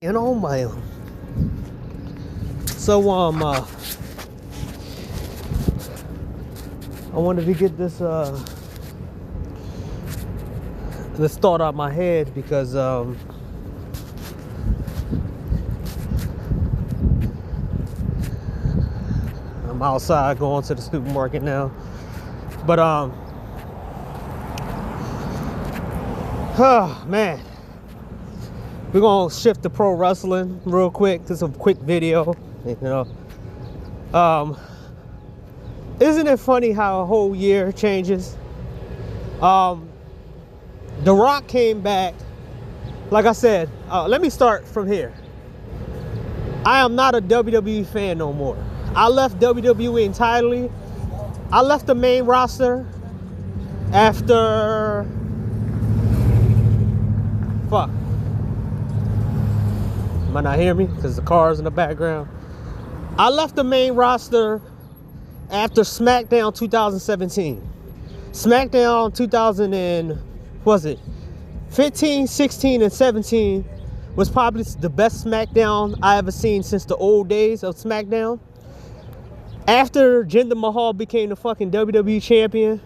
and on my own. So I wanted to get this thought out of my head because I'm outside going to the supermarket now. But oh man, we're gonna shift to pro wrestling real quick. Just a quick video, you know. Isn't it funny how a whole year changes? The Rock came back. Like I said, let me start from here. I am not a WWE fan no more. I left WWE entirely. I left the main roster after fuck. Might not hear me because the car's in the background. I left the main roster after SmackDown 2017. SmackDown 15, 16, and 17 was probably the best SmackDown I ever seen since the old days of SmackDown. After Jinder Mahal became the fucking WWE champion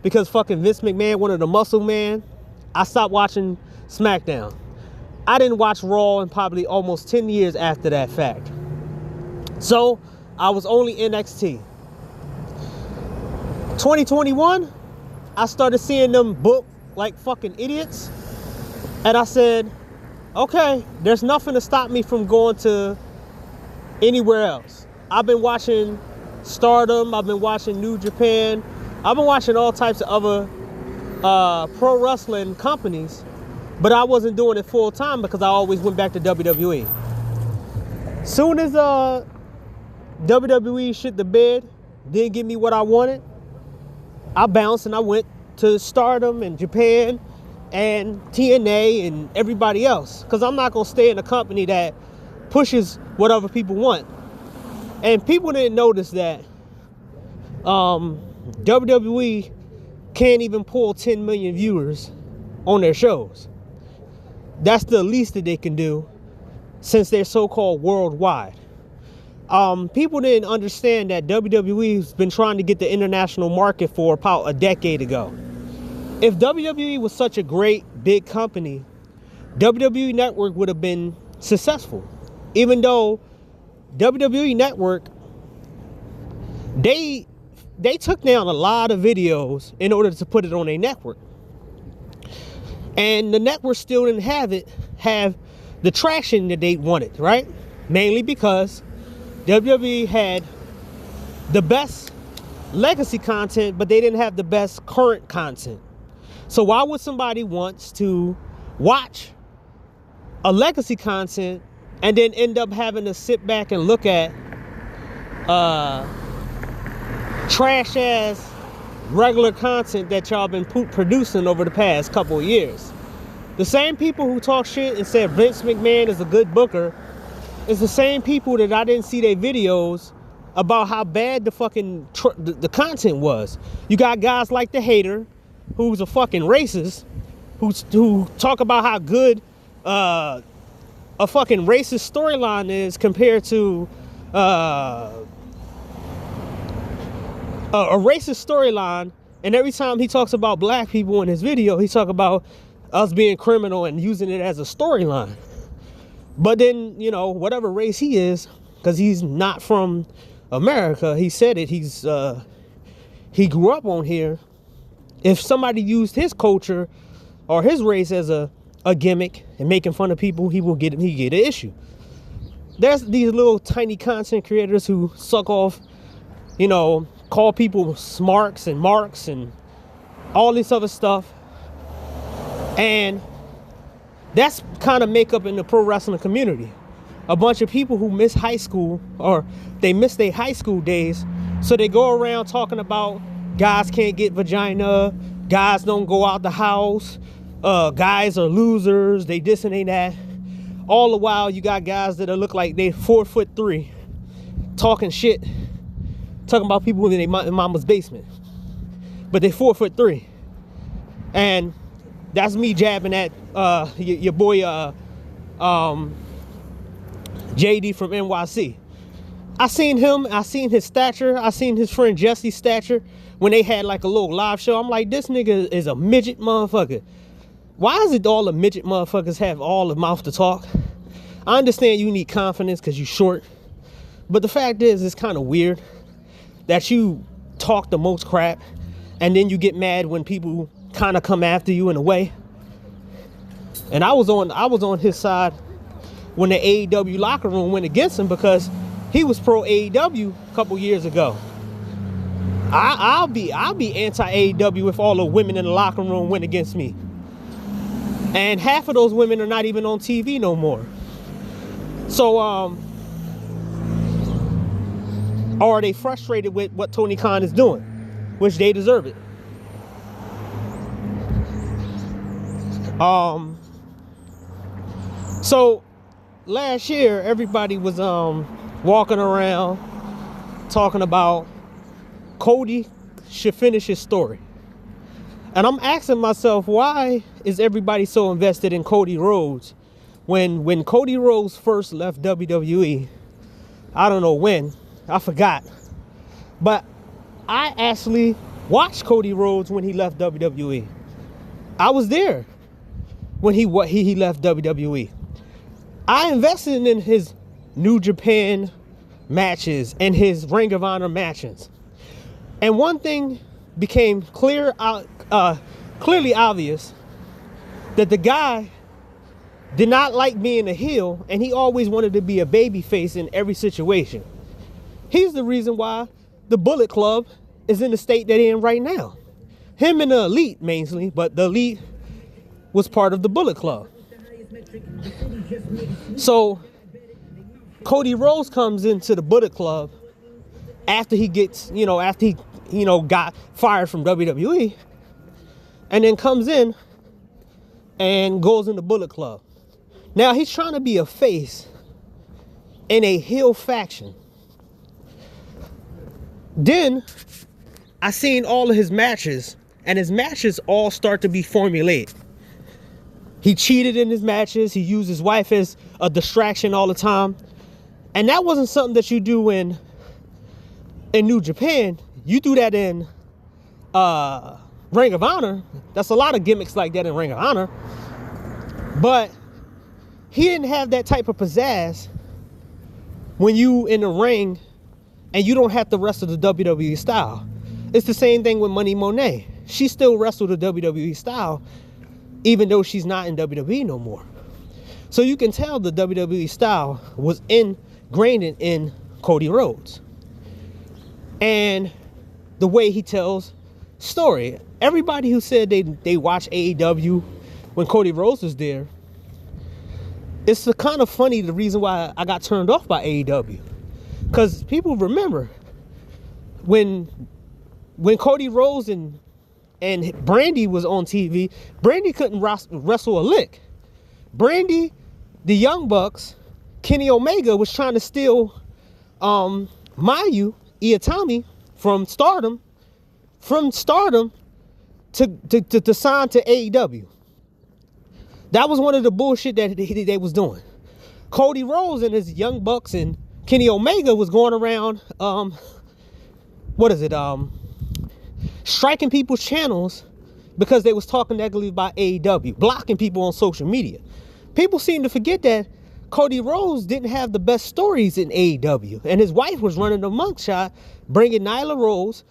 because fucking Vince McMahon wanted the muscle man, I stopped watching SmackDown. I didn't watch Raw in probably almost 10 years after that fact. So I was only NXT. 2021, I started seeing them book like fucking idiots. And I said, okay, there's nothing to stop me from going to anywhere else. I've been watching Stardom, I've been watching New Japan, I've been watching all types of other pro wrestling companies, but I wasn't doing it full time because I always went back to WWE. Soon as WWE shit the bed, didn't give me what I wanted, I bounced and I went to Stardom and Japan and TNA and everybody else, because I'm not going to stay in a company that pushes what other people want. And people didn't notice that WWE can't even pull 10 million viewers on their shows. That's the least that they can do since they're so-called worldwide. People didn't understand that WWE's been trying to get the international market for about a decade ago. If WWE was such a great big company, WWE Network would have been successful. Even though WWE Network, they took down a lot of videos in order to put it on a network. And the network still didn't have the traction that they wanted, right? Mainly because WWE had the best legacy content, but they didn't have the best current content. So why would somebody want to watch a legacy content and then end up having to sit back and look at trash ass regular content that y'all been producing over the past couple of years? The same people who talk shit and said Vince McMahon is a good booker is the same people that I didn't see their videos about how bad the fucking the content was. You got guys like the Hater, who's a fucking racist, who talk about how good a fucking racist storyline is compared to a racist storyline. And every time he talks about black people in his video, he talk about us being criminal and using it as a storyline. But then, you know, whatever race he is, because he's not from America, he said it, he grew up on here. If somebody used his culture or his race as a gimmick and making fun of people, he get an issue. There's these little tiny content creators who suck off, you know, call people smarks and marks and all this other stuff. And that's kind of makeup in the pro wrestling community. A bunch of people who miss high school, or they miss their high school days, so they go around talking about guys can't get vagina, guys don't go out the house, guys are losers, they this and they that. All the while you got guys that look like they 4'3", talking shit, talking about people in their mama's basement, but they 4'3", and that's me jabbing at your boy JD from NYC. I seen him, I seen his stature, I seen his friend Jesse's stature when they had like a little live show. I'm like, this nigga is a midget motherfucker. Why is it all the midget motherfuckers have all the mouth to talk? I understand you need confidence because you're short. But the fact is, it's kind of weird that you talk the most crap and then you get mad when people kind of come after you in a way. And I was on his side when the AEW locker room went against him because he was pro AEW a couple years ago. I'll be anti AEW if all the women in the locker room went against me. And half of those women are not even on TV no more. So, or are they frustrated with what Tony Khan is doing? Which they deserve it. So, last year, everybody was walking around talking about Cody should finish his story. And I'm asking myself, why is everybody so invested in Cody Rhoades? When Cody Rhoades first left WWE, I don't know when, I forgot. But I actually watched Cody Rhoades when he left WWE. I was there when he left WWE. I invested in his New Japan matches and his Ring of Honor matches. And one thing became clearly obvious, that the guy did not like being a heel, and he always wanted to be a babyface in every situation. He's the reason why the Bullet Club is in the state that they're in right now. Him and the Elite mainly, but the Elite was part of the Bullet Club. So Cody Rhoades comes into the Bullet Club after he gets, got fired from WWE, and then comes in and goes in the Bullet Club. Now he's trying to be a face in a heel faction. Then I seen all of his matches, and his matches all start to be formulaic. He cheated in his matches. He used his wife as a distraction all the time. And that wasn't something that you do in New Japan. You do that in Ring of Honor. That's a lot of gimmicks like that in Ring of Honor. But he didn't have that type of pizzazz when you in the ring and you don't have the rest of the WWE style. It's the same thing with Money Monet. She still wrestled the WWE style, even though she's not in WWE no more. So you can tell the WWE style was ingrained in Cody Rhoades. And the way he tells story. Everybody who said they watch AEW when Cody Rhoades was there, it's kind of funny the reason why I got turned off by AEW. Because people remember when Cody Rhoades and Brandy was on TV, Brandy couldn't wrestle a lick. Brandy, the Young Bucks, Kenny Omega was trying to steal Mayu Iwatani from Stardom to sign to AEW. That was one of the bullshit that they was doing. Cody Rhoades and his Young Bucks and Kenny Omega was going around, striking people's channels because they was talking negatively about AEW, blocking people on social media. People seem to forget that Cody Rhoades didn't have the best stories in AEW, and his wife was running the mugshot, bringing Nyla Rose.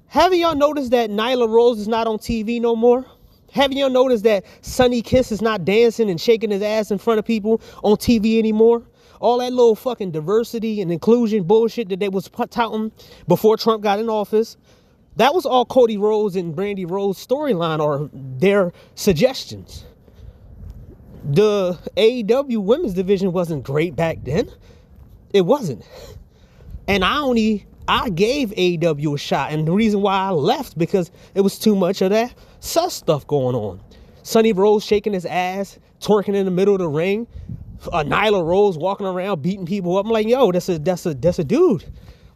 Haven't y'all noticed that Nyla Rose is not on TV no more? Haven't y'all noticed that Sonny Kiss is not dancing and shaking his ass in front of people on TV anymore? All that little fucking diversity and inclusion bullshit that they was touting before Trump got in office, that was all Cody Rhoades and Brandy Rhoades' storyline or their suggestions. The AEW women's division wasn't great back then. It wasn't. And I gave AEW a shot, and the reason why I left, because it was too much of that sus stuff going on. Sonny Rose shaking his ass, twerking in the middle of the ring, Nyla Rose walking around beating people up. I'm like, yo, that's a dude.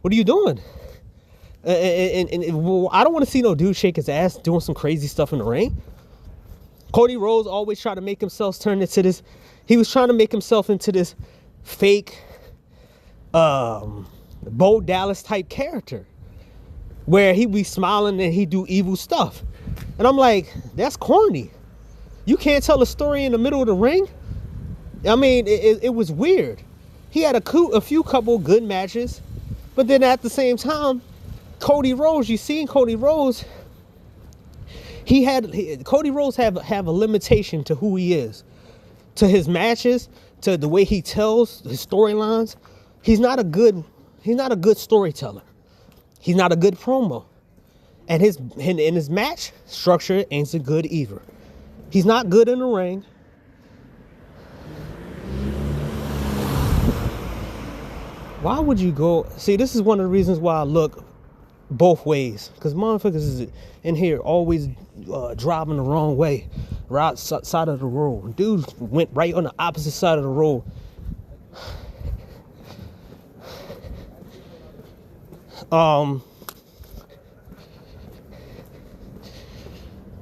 What are you doing? And I don't want to see no dude shake his ass doing some crazy stuff in the ring. Cody Rhoades always tried to make himself turn into this. He was trying to make himself into this fake Bo Dallas type character where he be smiling and he do evil stuff. And I'm like, that's corny. You can't tell a story in the middle of the ring? I mean, it was weird. He had a few couple good matches, but then at the same time, Cody Rhodes, you seen Cody Rhodes, Cody Rhodes have a limitation to who he is, to his matches, to the way he tells his storylines. He's not a good storyteller. He's not a good promo. And his match structure ain't so good either. He's not good in the ring. Why would you go? See, this is one of the reasons why I look both ways. Because motherfuckers is in here always driving the wrong way. Right side of the road. Dude went right on the opposite side of the road.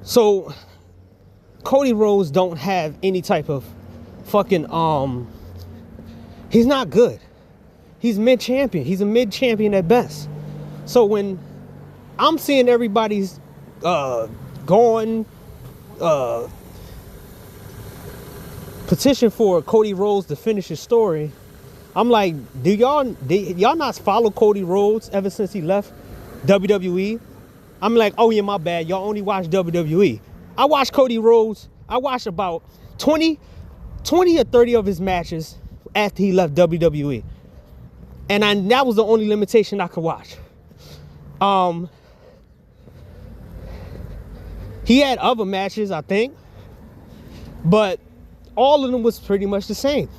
So Cody Rhodes don't have any type of fucking he's not good. He's mid-champion. He's a mid-champion at best. So when I'm seeing everybody's going petition for Cody Rhodes to finish his story, I'm like, do y'all not follow Cody Rhodes ever since he left WWE? I'm like, oh yeah, my bad. Y'all only watch WWE. I watched Cody Rhodes. I watched about 20 or 30 of his matches after he left WWE. And that was the only limitation I could watch. He had other matches, I think, but all of them was pretty much the same.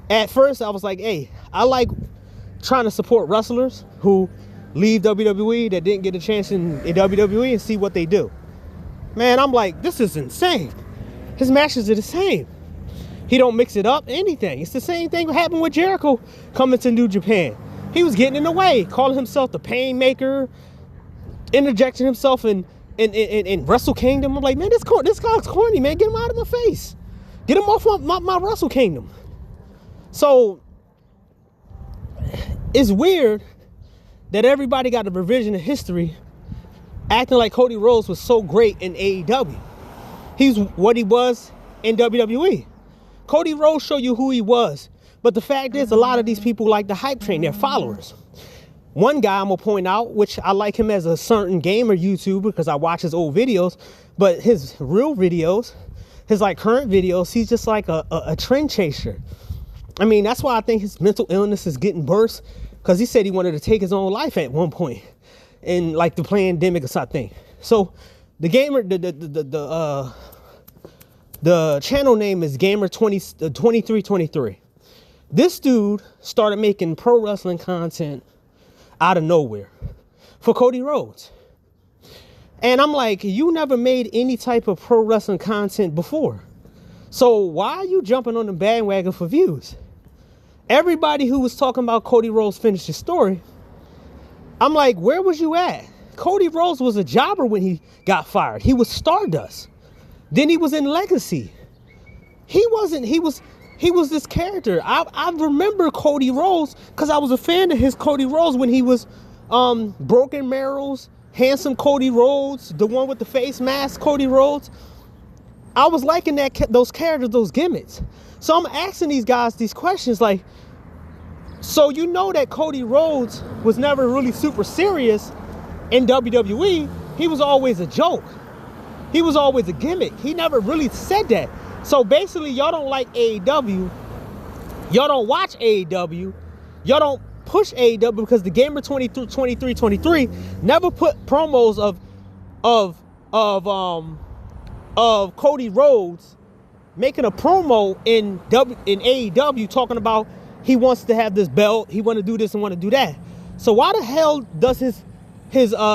At first, I was like, hey, I like trying to support wrestlers who leave WWE that didn't get a chance in WWE and see what they do. Man, I'm like, this is insane. His matches are the same. He don't mix it up, anything. It's the same thing that happened with Jericho coming to New Japan. He was getting in the way, calling himself the Pain Maker, interjecting himself in Wrestle Kingdom. I'm like, man, this guy's corny, man. Get him out of my face. Get him off my Wrestle Kingdom. So, it's weird that everybody got a revision of history acting like Cody Rhodes was so great in AEW. He's what he was in WWE. Cody Rhodes showed you who he was. But the fact is, a lot of these people like the hype train, they're followers. One guy I'm going to point out, which I like him as a certain gamer YouTuber because I watch his old videos, but his real videos, his like current videos, he's just like a trend chaser. I mean, that's why I think his mental illness is getting worse, because he said he wanted to take his own life at one point in like the pandemic or something. So the gamer, the channel name is Gamer2323. This dude started making pro wrestling content out of nowhere for Cody Rhodes. And I'm like, you never made any type of pro wrestling content before. So why are you jumping on the bandwagon for views? Everybody who was talking about Cody Rhodes finished his story, I'm like, where was you at? Cody Rhodes was a jobber when he got fired. He was Stardust. Then he was in Legacy. He was this character. I remember Cody Rhodes because I was a fan of his Cody Rhodes when he was Broken Marrows, Handsome Cody Rhodes, the one with the face mask Cody Rhodes. I was liking those characters, those gimmicks. So I'm asking these guys these questions like, so you know that Cody Rhodes was never really super serious in WWE. He was always a joke. He was always a gimmick. He never really said that. So basically, y'all don't like AEW. Y'all don't watch AEW. Y'all don't push AEW because the Gamer 2323 never put promos of Cody Rhodes making a promo in AEW talking about he wants to have this belt, he want to do this and want to do that. So why the hell does his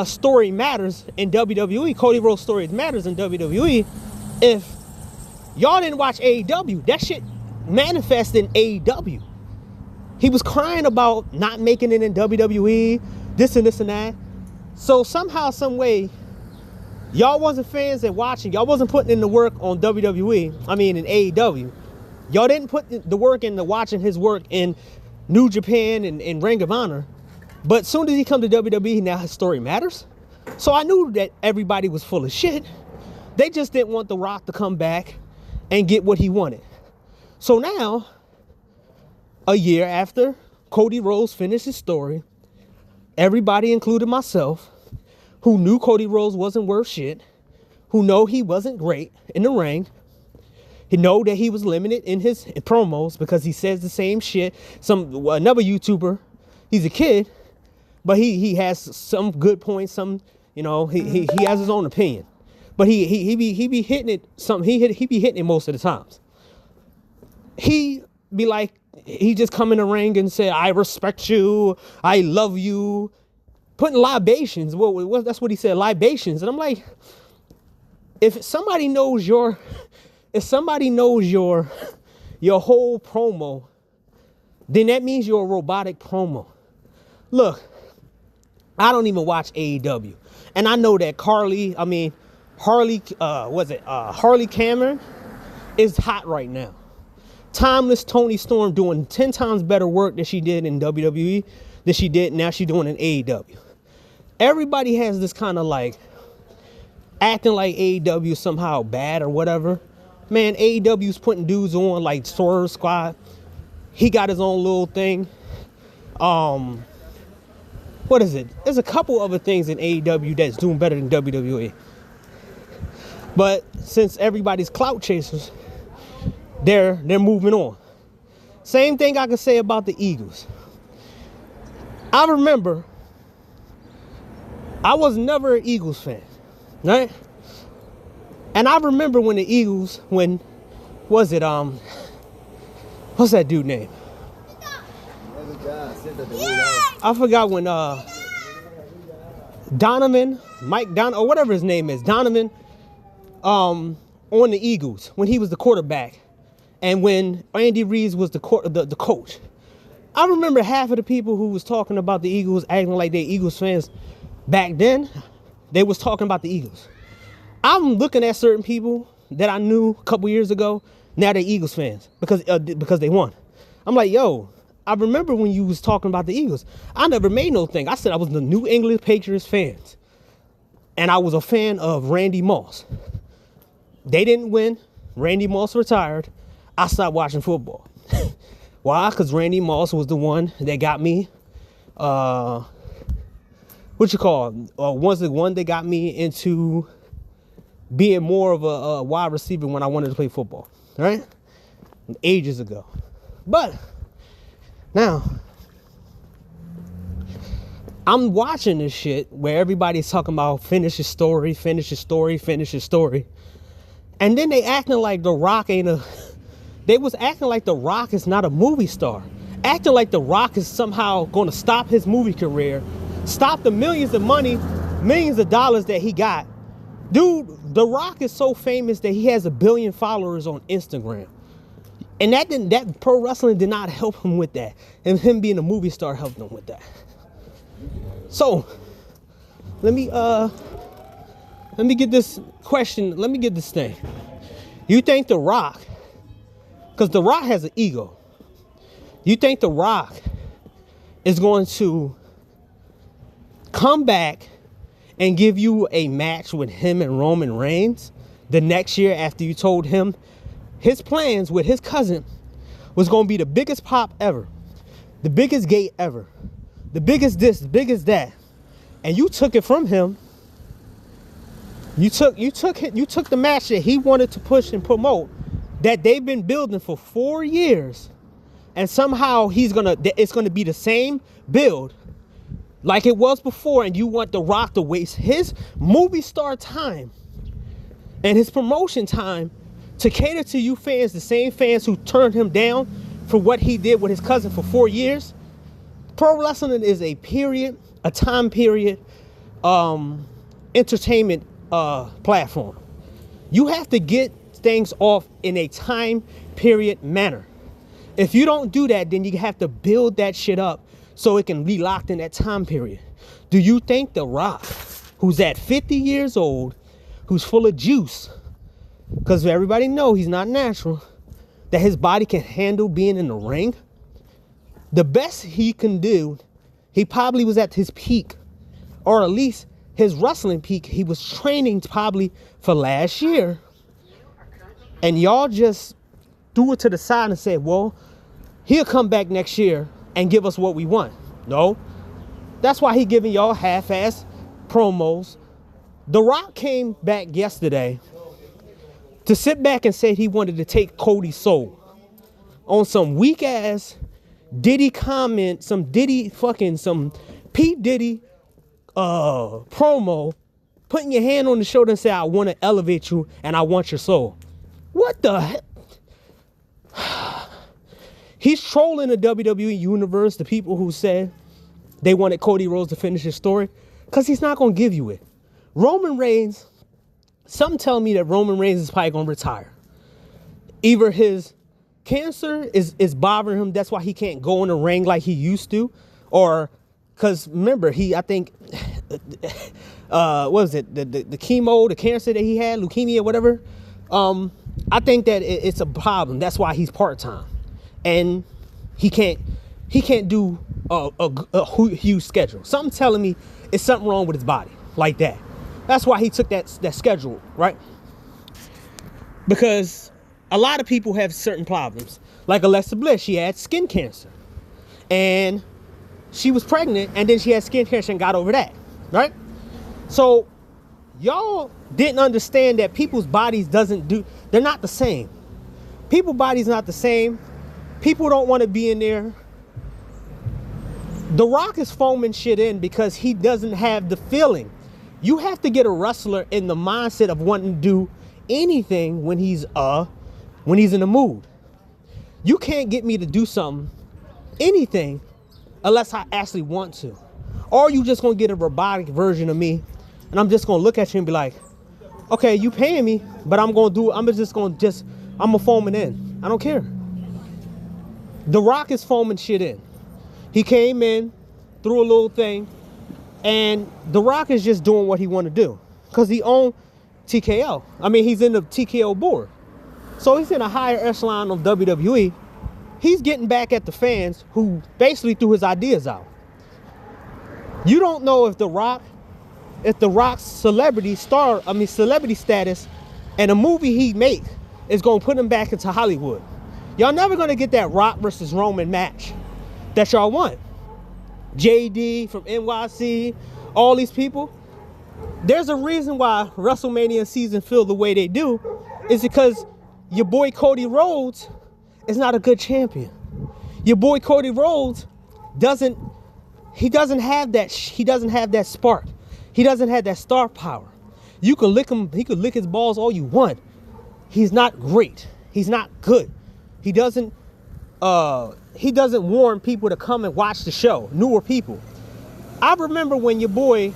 story matters in WWE? Cody Rhodes' story matters in WWE. If y'all didn't watch AEW, that shit manifested in AEW. He was crying about not making it in WWE, this and this and that. So somehow, some way, y'all wasn't fans and watching. Y'all wasn't putting in the work on WWE. I mean, in AEW. Y'all didn't put the work into watching his work in New Japan and Ring of Honor. But as soon as he come to WWE, now his story matters. So I knew that everybody was full of shit. They just didn't want The Rock to come back and get what he wanted. So now, a year after Cody Rhodes finished his story, everybody, including myself, who knew Cody Rhodes wasn't worth shit, who know he wasn't great in the ring, he know that he was limited in his promos because he says the same shit. Another YouTuber, he's a kid, but he has some good points. Some, you know, he has his own opinion, but he be hitting it. He be hitting it most of the times. He be like, he just come in the ring and say, "I respect you, I love you," putting libations. Well, that's what he said, libations. And I'm like, if somebody knows your whole promo, then that means you're a robotic promo. Look, I don't even watch AEW, and I know that Harley Cameron is hot right now. Timeless Tony Storm doing 10 times better work than she did in WWE than she did now she's doing in AEW. Everybody has this kind of like acting like AEW somehow bad or whatever. Man, AEW's putting dudes on like Swerve Squad. He got his own little thing. What is it? There's a couple other things in AEW that's doing better than WWE. But since everybody's clout chasers, they're moving on. Same thing I can say about the Eagles. I remember I was never an Eagles fan, right? And I remember when the Eagles, what's that dude name? I forgot when Mike Donovan, or whatever his name is, Donovan, on the Eagles, when he was the quarterback, and when Andy Reid was the coach. I remember half of the people who was talking about the Eagles acting like they Eagles fans back then, they was talking about the Eagles. I'm looking at certain people that I knew a couple years ago, now they're Eagles fans because they won. I'm like, yo, I remember when you was talking about the Eagles. I never made no thing. I said I was the New England Patriots fans. And I was a fan of Randy Moss. They didn't win. Randy Moss retired. I stopped watching football. Why? Because Randy Moss was the one that got me, was the one that got me into being more of a wide receiver when I wanted to play football, right? Ages ago. But now, I'm watching this shit where everybody's talking about finish your story. And then they acting like The Rock they was acting like The Rock is not a movie star. Acting like The Rock is somehow going to stop his movie career, stop the millions of dollars that he got. Dude, The Rock is so famous that he has 1 billion followers on Instagram. And that pro wrestling did not help him with that. And him being a movie star helped him with that. So, let me get this question. Let me get this thing. You think The Rock, because The Rock has an ego, you think The Rock is going to come back and give you a match with him and Roman Reigns the next year after you told him his plans with his cousin was going to be the biggest pop ever, the biggest gate ever, the biggest this, the biggest that, and you took it from him? You took the match that he wanted to push and promote, that they've been building for 4 years, and somehow it's gonna be the same build like it was before, and you want The Rock to waste his movie star time and his promotion time to cater to you fans, the same fans who turned him down for what he did with his cousin for 4 years. Pro wrestling is a time period entertainment platform. You have to get things off in a time period manner. If you don't do that, then you have to build that shit up so it can be locked in that time period. Do you think The Rock, who's at 50 years old, who's full of juice, because everybody know he's not natural, that his body can handle being in the ring, the best he can do, he probably was at his peak, or at least his wrestling peak. He was training probably for last year. And y'all just threw it to the side and said, well, he'll come back next year and give us what we want. No. That's why he giving y'all half-ass promos. The Rock came back yesterday to sit back and say he wanted to take Cody's soul on some weak ass Diddy comment, some P. Diddy promo, putting your hand on the shoulder and say, I want to elevate you and I want your soul. What the heck? He's trolling the WWE universe, the people who said they wanted Cody Rhoades to finish his story, because he's not going to give you it. Roman Reigns, something tell me that Roman Reigns is probably going to retire. Either his cancer is bothering him, that's why he can't go in the ring like he used to, or because remember, I think, what was it, the chemo, the cancer that he had, leukemia, whatever. I think that it's a problem. That's why he's part-time, and he can't do a huge schedule. Something telling me it's something wrong with his body like that. That's why he took that schedule, right? Because a lot of people have certain problems. Like Alexa Bliss, she had skin cancer. And she was pregnant, and then she had skin cancer and got over that, right? So y'all didn't understand that people's bodies they're not the same. People's bodies not the same. People don't want to be in there. The Rock is foaming shit in because he doesn't have the feeling. You have to get a wrestler in the mindset of wanting to do anything when he's in the mood. You can't get me to do anything, unless I actually want to. Or you just gonna get a robotic version of me, and I'm just gonna look at you and be like, okay, you paying me, but I'm gonna foam it in. I don't care. The Rock is foaming shit in. He came in, threw a little thing, and The Rock is just doing what he want to do because he owns TKO. I mean, he's in the TKO board. So he's in a higher echelon of WWE. He's getting back at the fans who basically threw his ideas out. You don't know if The Rock's celebrity status and a movie he make is going to put him back into Hollywood. Y'all never going to get that Rock versus Roman match that y'all want. JD from NYC, all these people. There's a reason why WrestleMania season feel the way they do. Is because your boy Cody Rhodes is not a good champion. Your boy Cody Rhodes doesn't have that spark. He doesn't have that star power. You can lick him, he could lick his balls all you want. He's not great. He's not good. He doesn't warn people to come and watch the show, newer people. I remember when your boy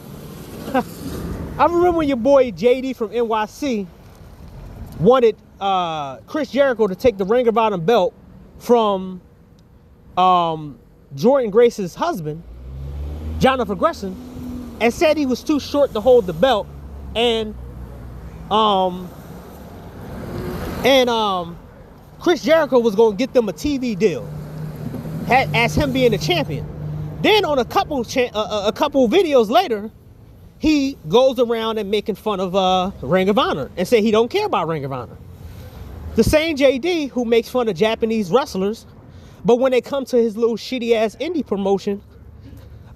JD from NYC wanted Chris Jericho to take the Ring of Honor belt from Jordan Grace's husband, Jonathan Gresham, and said he was too short to hold the belt, and Chris Jericho was going to get them a TV deal as him being the champion. Then on a couple videos later, he goes around and making fun of Ring of Honor and say he don't care about Ring of Honor. The same JD who makes fun of Japanese wrestlers, but when they come to his little shitty ass indie promotion,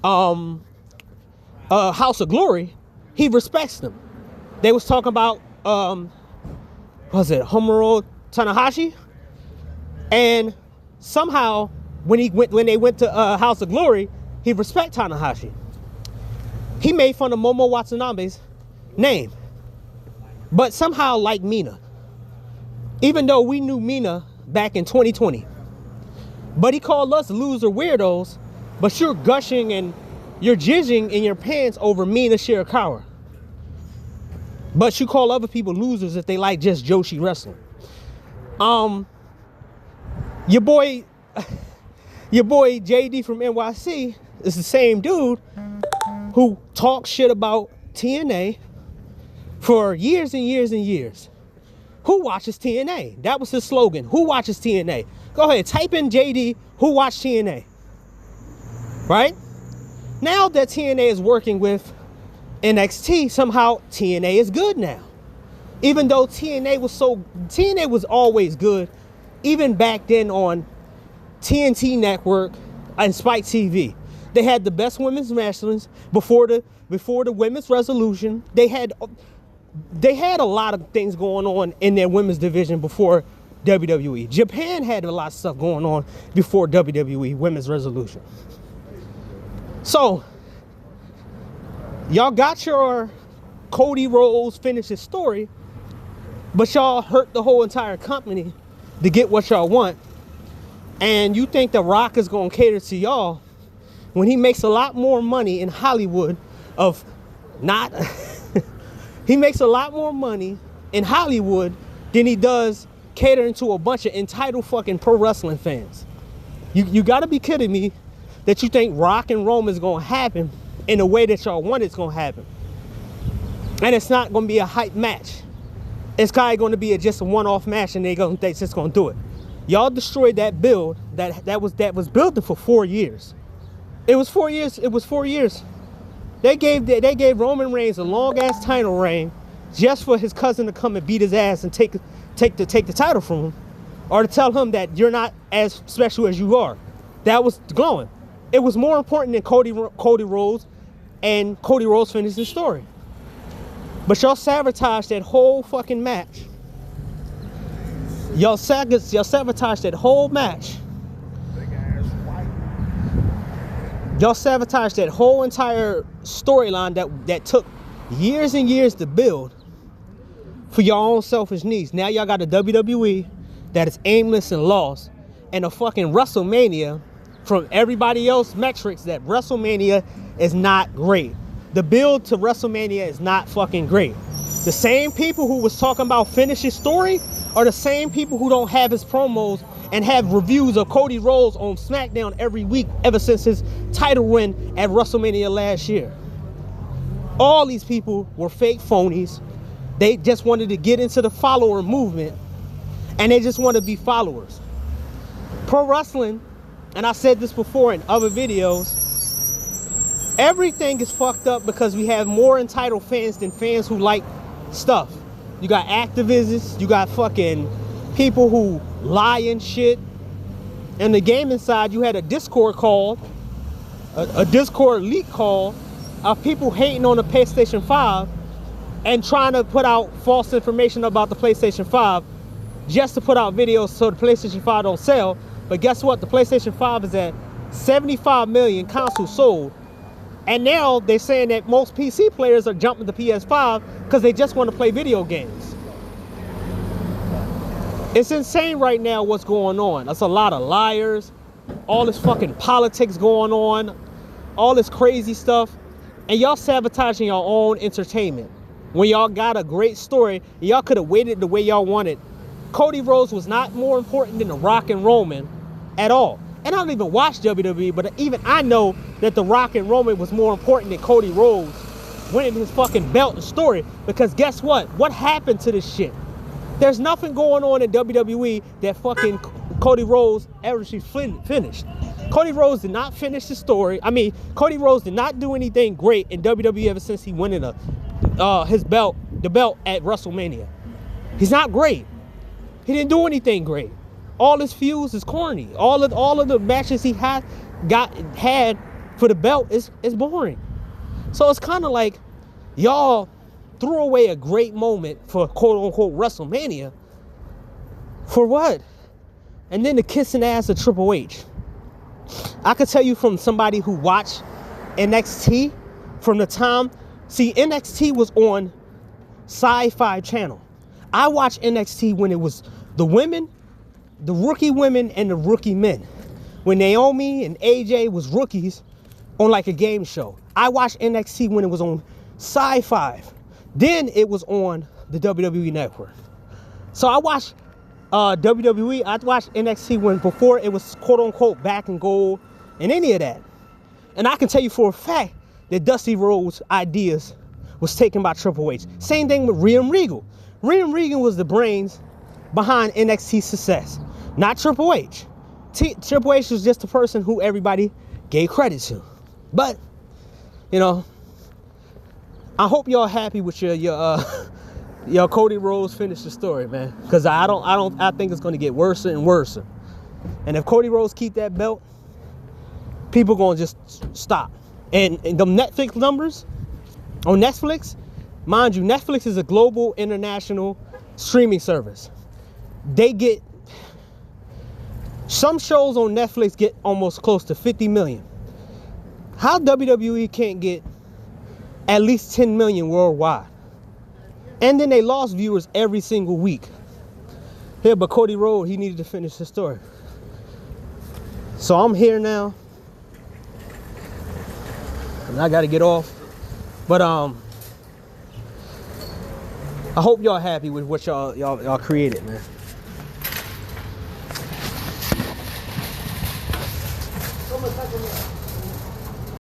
House of Glory, he respects them. They was talking about Homuro Tanahashi, and somehow when they went to House of Glory, he respect Tanahashi. He made fun of Momo Watanabe's name, but somehow like Mina, even though we knew Mina back in 2020. But he called us loser weirdos, but you're gushing and you're jizzing in your pants over Mina Shirakawa. But you call other people losers if they like just Joshi wrestling. Your boy JD from NYC is the same dude who talked shit about TNA for years and years and years. who watches TNA? That was his slogan. Who watches TNA? Go ahead, type in JD, who watched TNA? Right? Now that TNA is working with NXT, somehow TNA is good now. Even though TNA was always good, even back then on TNT Network and Spike TV. They had the best women's wrestlers before the women's resolution. They had a lot of things going on in their women's division before WWE. Japan had a lot of stuff going on before WWE women's resolution. So y'all got your Cody Rhodes finish his story, but y'all hurt the whole entire company to get what y'all want. And you think The Rock is going to cater to y'all when he makes a lot more money in Hollywood he makes a lot more money in Hollywood than he does catering to a bunch of entitled fucking pro wrestling fans. You got to be kidding me that you think Rock and Roman is going to happen in the way that y'all want it's going to happen. And it's not going to be a hype match. It's probably going to be just a one-off match, and they're just going to do it. Y'all destroyed that build that was built for 4 years. It was 4 years. It was 4 years. They gave Roman Reigns a long-ass title reign just for his cousin to come and beat his ass and take the title from him, or to tell him that you're not as special as you are. That was glowing. It was more important than Cody Rhodes and Cody Rhodes finished his story. But y'all sabotaged that whole fucking match. Y'all sabotaged that whole match. Y'all sabotaged that whole entire storyline that took years and years to build for your own selfish needs. Now y'all got a WWE that is aimless and lost, and a fucking WrestleMania from everybody else's metrics that WrestleMania is not great. The build to WrestleMania is not fucking great. The same people who was talking about finish his story are the same people who don't have his promos and have reviews of Cody Rhodes on SmackDown every week ever since his title win at WrestleMania last year. All these people were fake phonies. They just wanted to get into the follower movement, and they just want to be followers. Pro wrestling, and I said this before in other videos, everything is fucked up because we have more entitled fans than fans who like stuff. You got activists, you got fucking people who lie and shit. And the gaming side, you had a Discord call, a Discord leak call of people hating on the PlayStation 5 and trying to put out false information about the PlayStation 5 just to put out videos so the PlayStation 5 don't sell. But guess what? The PlayStation 5 is at 75 million consoles sold. And now they're saying that most PC players are jumping to PS5 because they just want to play video games. It's insane right now what's going on. There's a lot of liars, all this fucking politics going on, all this crazy stuff, and y'all sabotaging your own entertainment. When y'all got a great story, y'all could have waited the way y'all wanted. Cody Rhodes was not more important than The Rock and Roman at all. And I don't even watch WWE, but even I know that The Rock and Roman was more important than Cody Rhodes winning his fucking belt and story. Because guess what? What happened to this shit? There's nothing going on in WWE that fucking Cody Rhodes actually finished. Cody Rhodes did not finish the story. I mean, Cody Rhodes did not do anything great in WWE ever since he won the belt at WrestleMania. He's not great. He didn't do anything great. All his feuds is corny. All of the matches he had for the belt is boring. So it's kind of like y'all threw away a great moment for quote unquote WrestleMania. For what? And then the kissing ass of Triple H. I could tell you from somebody who watched NXT from the time. See, NXT was on Sci-Fi Channel. I watched NXT when it was the women, the rookie women, and the rookie men. When Naomi and AJ was rookies on like a game show. I watched NXT when it was on Sci-Fi. Then it was on the WWE Network. So I watched WWE. I watched NXT before it was quote unquote back and gold and any of that. And I can tell you for a fact that Dusty Rhodes' ideas was taken by Triple H. Same thing with William Regal. William Regan was the brains behind NXT's success, not Triple H. Triple H was just the person who everybody gave credit to. But, you know, I hope y'all happy with your Cody Rhodes finish the story, man. Because I think it's going to get worse and worse. And if Cody Rhodes keep that belt, people going to just stop. And the Netflix numbers on Netflix, mind you, Netflix is a global international streaming service. They get, some shows on Netflix get almost close to 50 million. How WWE can't get at least 10 million worldwide? And then they lost viewers every single week. Yeah, but Cody Rhodes, he needed to finish his story. So I'm here now. And I gotta get off. But I hope y'all happy with what y'all created, man. Someone touch me.